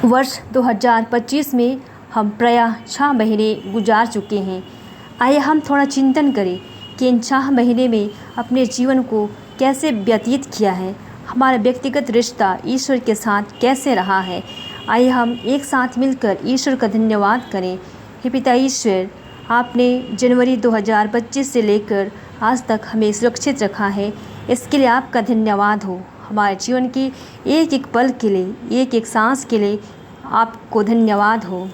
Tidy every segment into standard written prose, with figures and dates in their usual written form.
वर्ष 2025 में हम प्रायः 6 महीने गुजार चुके हैं। आइए हम थोड़ा चिंतन करें कि इन 6 महीने में अपने जीवन को कैसे व्यतीत किया है, हमारा व्यक्तिगत रिश्ता ईश्वर के साथ कैसे रहा है। आइए हम एक साथ मिलकर ईश्वर का धन्यवाद करें। हे पिता ईश्वर, आपने जनवरी 2025 से लेकर आज तक हमें सुरक्षित रखा है, इसके लिए आपका धन्यवाद हो। हमारे जीवन की एक एक पल के लिए, एक एक सांस के लिए आपको धन्यवाद हो।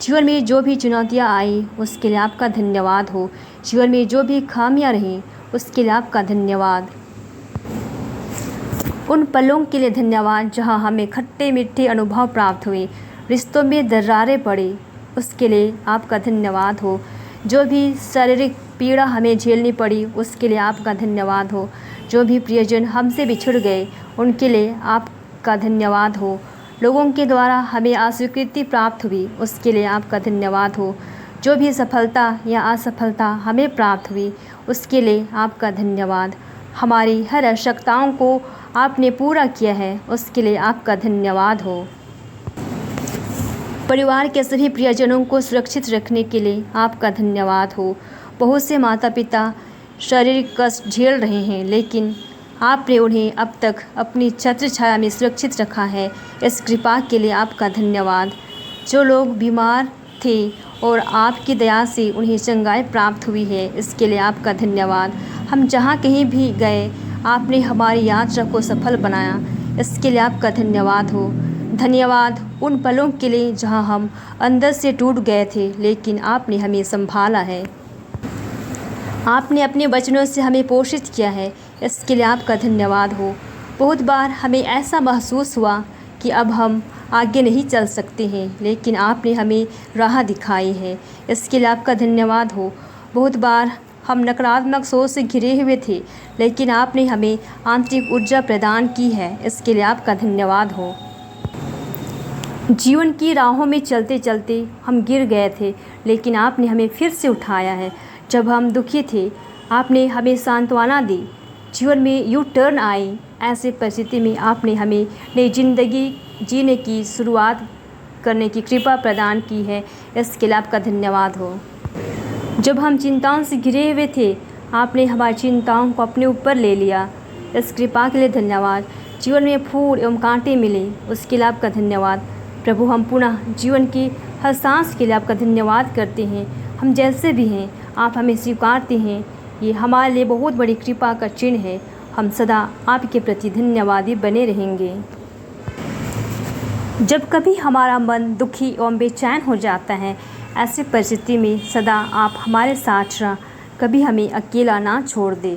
जीवन में जो भी चुनौतियाँ आई उसके लिए आपका धन्यवाद हो। जीवन में जो भी खामियां रहीं उसके लिए आपका धन्यवाद। उन पलों के लिए धन्यवाद जहां हमें खट्टे मीठे अनुभव प्राप्त हुए, रिश्तों में दरारें पड़ी, उसके लिए आपका धन्यवाद हो। जो भी शारीरिक पीड़ा हमें झेलनी पड़ी उसके लिए आपका धन्यवाद हो। जो भी प्रियजन हमसे बिछुड़ गए उनके लिए आपका धन्यवाद हो। लोगों के द्वारा हमें अस्वीकृति प्राप्त हुई उसके लिए आपका धन्यवाद हो। जो भी सफलता या असफलता हमें प्राप्त हुई उसके लिए आपका धन्यवाद। हमारी हर आवश्यकताओं को आपने पूरा किया है उसके लिए आपका धन्यवाद हो। परिवार के सभी प्रियजनों को सुरक्षित रखने के लिए आपका धन्यवाद हो। बहुत से माता पिता शारीरिक कष्ट झेल रहे हैं, लेकिन आपने उन्हें अब तक अपनी छत्र छाया में सुरक्षित रखा है, इस कृपा के लिए आपका धन्यवाद। जो लोग बीमार थे और आपकी दया से उन्हें चंगाई प्राप्त हुई है, इसके लिए आपका धन्यवाद। हम जहाँ कहीं भी गए आपने हमारी यात्रा को सफल बनाया, इसके लिए आपका धन्यवाद हो। धन्यवाद उन पलों के लिए जहाँ हम अंदर से टूट गए थे, लेकिन आपने हमें संभाला है। आपने अपने वचनों से हमें पोषित किया है, इसके लिए आपका धन्यवाद हो। बहुत बार हमें ऐसा महसूस हुआ कि अब हम आगे नहीं चल सकते हैं, लेकिन आपने हमें राह दिखाई है, इसके लिए आपका धन्यवाद हो। बहुत बार हम नकारात्मक सोच से घिरे हुए थे, लेकिन आपने हमें आंतरिक ऊर्जा प्रदान की है, इसके लिए आपका धन्यवाद हो। जीवन की राहों में चलते चलते हम गिर गए थे, लेकिन आपने हमें फिर से उठाया है। जब हम दुखी थे आपने हमें सांत्वना दी। जीवन में यू टर्न आई, ऐसे परिस्थिति में आपने हमें नई जिंदगी जीने की शुरुआत करने की कृपा प्रदान की है, इसके लिए आपका धन्यवाद हो। जब हम चिंताओं से घिरे हुए थे आपने हमारी चिंताओं को अपने ऊपर ले लिया, इस कृपा के लिए धन्यवाद। जीवन में फूल एवं कांटे मिले उसके लिए आपका धन्यवाद। प्रभु, हम पुनः जीवन की हर सांस के लिए आपका धन्यवाद करते हैं। हम जैसे भी हैं आप हमें स्वीकारते हैं, ये हमारे लिए बहुत बड़ी कृपा का चिन्ह है। हम सदा आपके प्रति धन्यवादी बने रहेंगे। जब कभी हमारा मन दुखी एवं बेचैन हो जाता है, ऐसी परिस्थिति में सदा आप हमारे साथ रह, कभी हमें अकेला ना छोड़ दें।